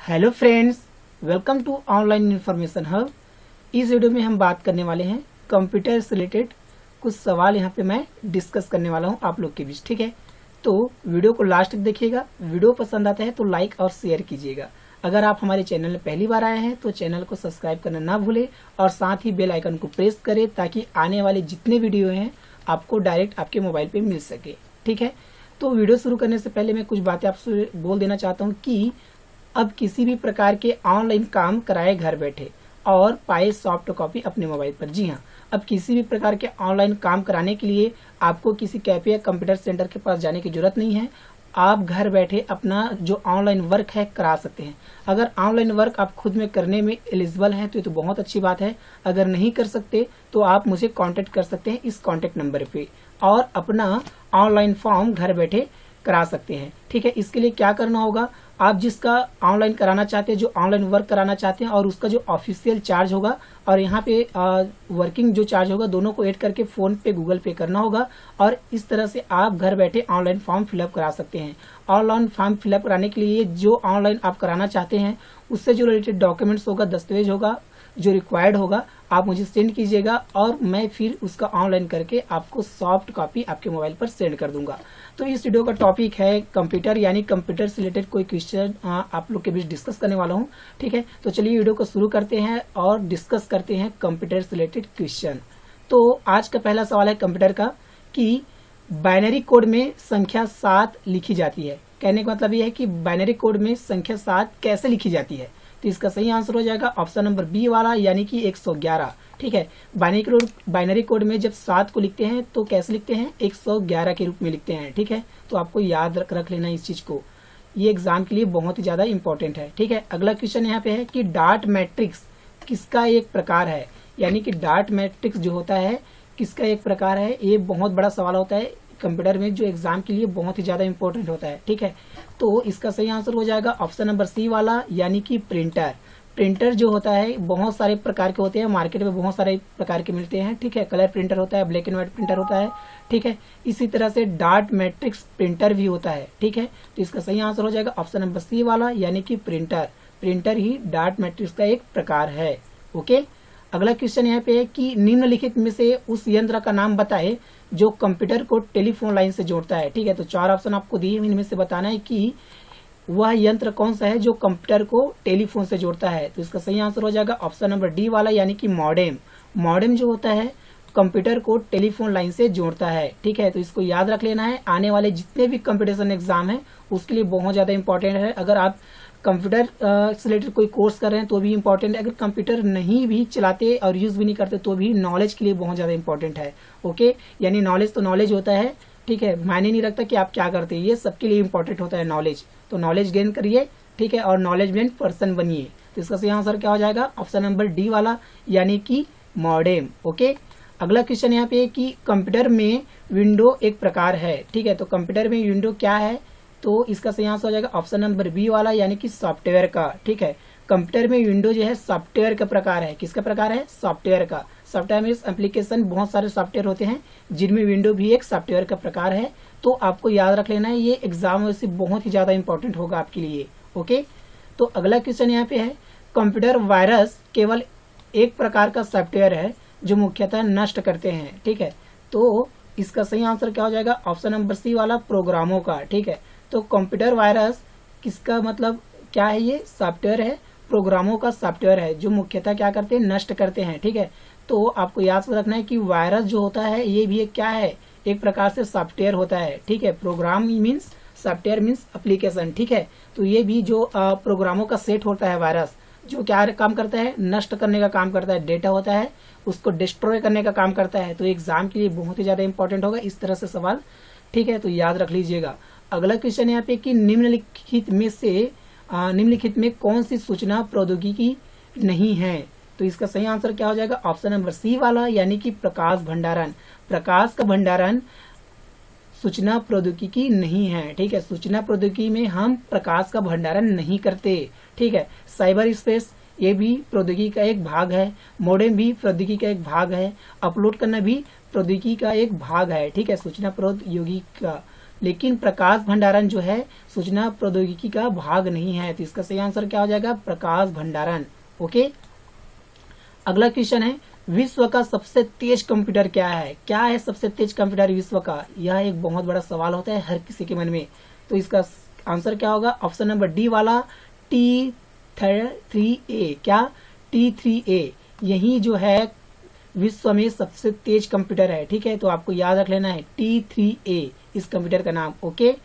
Hello friends, welcome to online information hub. इस video में हम बात करने वाले हैं कंप्यूटर से रिलेटेड कुछ सवाल यहाँ पे मैं डिस्कस करने वाला हूँ आप लोग के बीच। ठीक है, तो वीडियो को लास्ट तक देखिएगा। वीडियो पसंद आता है तो लाइक और शेयर कीजिएगा। अगर आप हमारे चैनल में पहली बार आए हैं तो चैनल को सब्सक्राइब करना ना भूलें और साथ ही बेल आइकन को प्रेस करें ताकि आने वाले जितने वीडियो हैं आपको डायरेक्ट आपके मोबाइल पे मिल सके। ठीक है, तो वीडियो शुरू करने से पहले मैं कुछ बातें आपसे बोल देना चाहता हूँ कि अब किसी भी प्रकार के ऑनलाइन काम कराए घर बैठे और पाए सॉफ्ट कॉपी अपने मोबाइल पर। जी हाँ, अब किसी भी प्रकार के ऑनलाइन काम कराने के लिए आपको किसी कैफे या कंप्यूटर सेंटर के पास जाने की जरूरत नहीं है। आप घर बैठे अपना जो ऑनलाइन वर्क है करा सकते हैं। अगर ऑनलाइन वर्क आप खुद में करने में एलिजिबल हैं तो ये तो बहुत अच्छी बात है। अगर नहीं कर सकते तो आप मुझे कांटेक्ट कर सकते हैं इस कांटेक्ट नंबर पे और अपना ऑनलाइन फॉर्म घर बैठे करा सकते हैं। ठीक है, इसके लिए क्या करना होगा, आप जिसका ऑनलाइन कराना चाहते हैं, जो ऑनलाइन वर्क कराना चाहते हैं और उसका जो ऑफिशियल चार्ज होगा और यहाँ पे वर्किंग जो चार्ज होगा, दोनों को ऐड करके फोन पे गूगल पे करना होगा और इस तरह से आप घर बैठे ऑनलाइन फॉर्म फिलअप करा सकते हैं। ऑनलाइन फॉर्म फिलअप कराने के लिए जो ऑनलाइन आप कराना चाहते हैं उससे जो रिलेटेड डॉक्यूमेंट्स होगा, दस्तावेज होगा, जो रिक्वायर्ड होगा, आप मुझे सेंड कीजिएगा और मैं फिर उसका ऑनलाइन करके आपको सॉफ्ट कॉपी आपके मोबाइल पर सेंड कर दूंगा। तो इस वीडियो का टॉपिक है कंप्यूटर, यानी कंप्यूटर से रिलेटेड कोई क्वेश्चन आप लोग के बीच डिस्कस करने वाला हूं। ठीक है, तो चलिए वीडियो को शुरू करते हैं और डिस्कस करते हैं कंप्यूटर से रिलेटेड क्वेश्चन। तो आज का पहला सवाल है कंप्यूटर का कि बाइनरी कोड में संख्या 7 लिखी जाती है। कहने का मतलब यह है कि बाइनरी कोड में संख्या 7 कैसे लिखी जाती है। तो इसका सही आंसर हो जाएगा ऑप्शन नंबर बी वाला, यानी कि 111। ठीक है, बाइनरी कोड में जब 7 को लिखते हैं तो कैसे लिखते हैं, 111 के रूप में लिखते हैं। ठीक है, तो आपको याद रख लेना इस चीज को, ये एग्जाम के लिए बहुत ही ज्यादा इंपॉर्टेंट है। ठीक है, अगला क्वेश्चन यहाँ पे है कि डॉट मैट्रिक्स किसका एक प्रकार है। यानी कि डॉट मैट्रिक्स जो होता है किसका एक प्रकार है। ये बहुत बड़ा सवाल होता है कंप्यूटर में, जो एग्जाम के लिए बहुत ही ज्यादा इंपॉर्टेंट होता है। ठीक है, तो इसका सही आंसर हो जाएगा ऑप्शन नंबर सी वाला, यानी कि प्रिंटर। प्रिंटर जो होता है बहुत सारे प्रकार के होते हैं, मार्केट में बहुत सारे प्रकार के मिलते हैं। ठीक है, कलर प्रिंटर होता है, ब्लैक एंड व्हाइट प्रिंटर होता है। ठीक है, इसी तरह से डॉट मैट्रिक्स प्रिंटर भी होता है। ठीक है, तो इसका सही आंसर हो जाएगा ऑप्शन नंबर सी वाला, यानी कि प्रिंटर। प्रिंटर ही डॉट मैट्रिक्स का एक प्रकार है। ओके, अगला क्वेश्चन यहाँ पे है कि निम्नलिखित में से उस यंत्र का नाम बताए जो कंप्यूटर को टेलीफोन लाइन से जोड़ता है। ठीक है, तो 4 ऑप्शन आपको दिए, इनमें से बताना है कि वह यंत्र कौन सा है जो कंप्यूटर को टेलीफोन से जोड़ता है। तो इसका सही आंसर हो जाएगा ऑप्शन नंबर डी वाला, यानी कि मॉडेम। मॉडेम जो होता है कंप्यूटर को टेलीफोन लाइन से जोड़ता है। ठीक है, तो इसको याद रख लेना है, आने वाले जितने भी कंपटीशन एग्जाम है उसके लिए बहुत ज्यादा इंपॉर्टेंट है। अगर आप कंप्यूटर से रिलेटेड कोई कोर्स कर रहे हैं तो भी इम्पोर्टेंट है, अगर कंप्यूटर नहीं भी चलाते और यूज भी नहीं करते तो भी नॉलेज के लिए बहुत ज्यादा इंपॉर्टेंट है। ओके, यानी नॉलेज तो नॉलेज होता है। ठीक है, मायने नहीं रखता कि आप क्या करते हैं, ये सबके लिए इंपॉर्टेंट होता है नॉलेज। तो नॉलेज गेन करिए, ठीक है, और नॉलेजमेंट पर्सन बनिए। तो इसका सही आंसर क्या हो जाएगा, ऑप्शन नंबर डी वाला, यानी कि मॉडेम। ओके, अगला क्वेश्चन यहाँ पे है कि कंप्यूटर में विंडो एक प्रकार है। ठीक है, तो कंप्यूटर में विंडो क्या है, तो इसका सही आंसर हो जाएगा ऑप्शन नंबर बी वाला, यानी कि सॉफ्टवेयर का। ठीक है, कंप्यूटर में विंडो जो है सॉफ्टवेयर का प्रकार है। किसका प्रकार है, सॉफ्टवेयर का। सॉफ्टवेयर मींस एप्लीकेशन, बहुत सारे सॉफ्टवेयर होते हैं जिनमें विंडो भी एक सॉफ्टवेयर का प्रकार है। तो आपको याद रख लेना है, ये एग्जाम में से बहुत ही ज्यादा इंपॉर्टेंट होगा आपके लिए। ओके, तो अगला क्वेश्चन यहाँ पे है कंप्यूटर वायरस केवल एक प्रकार का सॉफ्टवेयर है जो मुख्यतः नष्ट करते हैं। ठीक है, तो इसका सही आंसर क्या हो जाएगा, ऑप्शन नंबर सी वाला, प्रोग्रामों का। ठीक है, तो कंप्यूटर वायरस किसका मतलब क्या है, ये सॉफ्टवेयर है, प्रोग्रामों का सॉफ्टवेयर है जो मुख्यतः क्या करते हैं, नष्ट करते हैं। ठीक है, तो आपको याद रखना है कि वायरस जो होता है ये भी एक क्या है, एक प्रकार से सॉफ्टवेयर होता है। ठीक है, program means software means application. ठीक है, तो ये भी जो प्रोग्रामों का सेट होता है, वायरस जो क्या काम करता है, नष्ट करने का काम करता है, डेटा होता है उसको डिस्ट्रॉय करने का काम करता है। तो एग्जाम के लिए बहुत ही ज्यादा इंपॉर्टेंट होगा इस तरह से सवाल। ठीक है, तो याद रख लीजिएगा। अगला क्वेश्चन यहाँ पे कि निम्नलिखित में कौन सी सूचना प्रौद्योगिकी नहीं है। तो इसका सही आंसर क्या हो जाएगा, ऑप्शन नंबर सी वाला, यानी कि प्रकाश भंडारण। प्रकाश का भंडारण सूचना प्रौद्योगिकी नहीं है। ठीक है, सूचना प्रौद्योगिकी में हम प्रकाश का भंडारण नहीं करते। ठीक है, साइबर स्पेस ये भी प्रौद्योगिकी का एक भाग है, मॉडेम भी प्रौद्योगिकी का एक भाग है, अपलोड करना भी प्रौद्योगिकी का एक भाग है। ठीक है, सूचना प्रौद्योगिकी का लेकिन प्रकाश भंडारण जो है सूचना प्रौद्योगिकी का भाग नहीं है। तो इसका सही आंसर क्या हो जाएगा? प्रकाश भंडारण। ओके, अगला क्वेश्चन है, विश्व का सबसे तेज कंप्यूटर क्या है? क्या है सबसे तेज कंप्यूटर विश्व का? यह एक बहुत बड़ा सवाल होता है हर किसी के मन में। तो इसका आंसर क्या होगा? ऑप्शन नंबर डी वाला T3A। क्या? T3A यही जो है विश्व में सबसे तेज कंप्यूटर है। ठीक है, तो आपको याद रख लेना है T3A इस कंप्यूटर का नाम। ओके,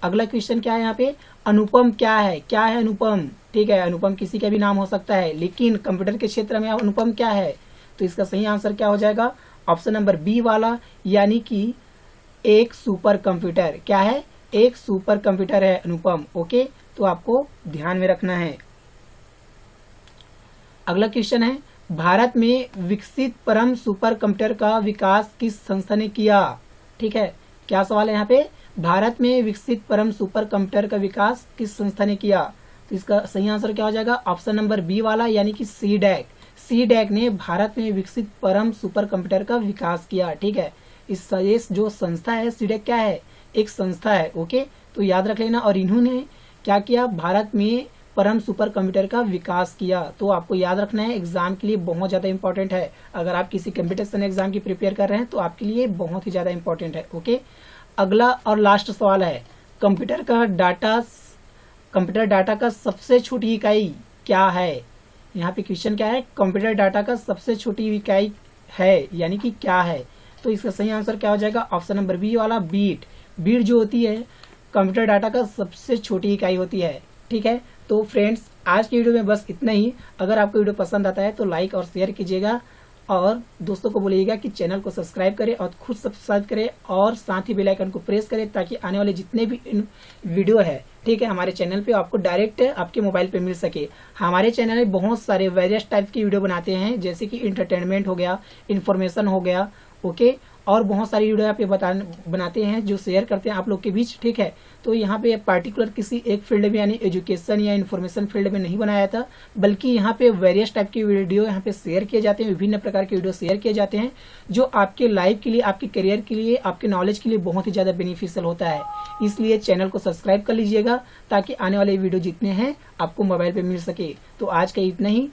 अगला क्वेश्चन क्या है यहाँ पे? अनुपम क्या है? क्या है अनुपम? ठीक है, अनुपम किसी का भी नाम हो सकता है, लेकिन कंप्यूटर के क्षेत्र में अनुपम क्या है? तो इसका सही आंसर क्या हो जाएगा? ऑप्शन नंबर बी वाला, यानी कि एक सुपर कंप्यूटर। क्या है? एक सुपर कंप्यूटर है अनुपम। ओके, तो आपको ध्यान में रखना है। अगला क्वेश्चन है, भारत में विकसित परम सुपर कंप्यूटर का विकास किस संस्था ने किया? ठीक है, क्या सवाल है यहाँ पे? भारत में विकसित परम सुपर कंप्यूटर का विकास किस संस्था ने किया? तो इसका सही आंसर क्या हो जाएगा? ऑप्शन नंबर बी वाला, यानी कि सीडैक। सीडैक ने भारत में विकसित परम सुपर कंप्यूटर का विकास किया। ठीक है, इस जो संस्था है सीडैक क्या है? एक संस्था है। ओके, तो याद रख लेना। और इन्होंने क्या किया? भारत में परम सुपर कंप्यूटर का विकास किया। तो आपको याद रखना है, एग्जाम के लिए बहुत ज्यादा इंपॉर्टेंट है। अगर आप किसी कंपटीशन एग्जाम की प्रिपेयर कर रहे हैं तो आपके लिए बहुत ही ज्यादा इंपॉर्टेंट है। ओके, अगला और लास्ट सवाल है, कंप्यूटर डाटा का सबसे छोटी इकाई क्या है? यहाँ पे क्वेश्चन क्या है? कंप्यूटर डाटा का सबसे छोटी इकाई है, यानी कि क्या है? तो इसका सही आंसर क्या हो जाएगा? ऑप्शन नंबर बी वाला, बीट। बीट जो होती है कंप्यूटर डाटा का सबसे छोटी इकाई होती है। ठीक है, तो फ्रेंड्स आज की वीडियो में बस इतना ही। अगर आपको वीडियो पसंद आता है तो लाइक और शेयर कीजिएगा, और दोस्तों को बोलिएगा कि चैनल को सब्सक्राइब करें और खुद सब्सक्राइब करें, और साथ ही बेल आइकन को प्रेस करें, ताकि आने वाले जितने भी वीडियो है, ठीक है, हमारे चैनल पे आपको डायरेक्ट आपके मोबाइल पे मिल सके। हमारे चैनल में बहुत सारे वेरियस टाइप की वीडियो बनाते हैं, जैसे कि इंटरटेनमेंट हो गया, इन्फॉर्मेशन हो गया। ओके, और बहुत सारी वीडियो यहाँ पे बनाते हैं जो शेयर करते हैं आप लोग के बीच। ठीक है, तो यहाँ पे पर्टिकुलर किसी एक फील्ड में यानी एजुकेशन या इन्फॉर्मेशन फील्ड में नहीं बनाया था, बल्कि यहाँ पे वेरियस टाइप की वीडियो यहाँ पे शेयर किए जाते हैं, विभिन्न प्रकार के वीडियो शेयर किए जाते हैं, जो आपके लाइफ के लिए, आपके करियर के लिए, आपके नॉलेज के लिए बहुत ही ज्यादा बेनिफिशियल होता है। इसलिए चैनल को सब्सक्राइब कर लीजिएगा, ताकि आने वाले वीडियो जितने हैं आपको मोबाइल पे मिल सके। तो आज का इतना ही।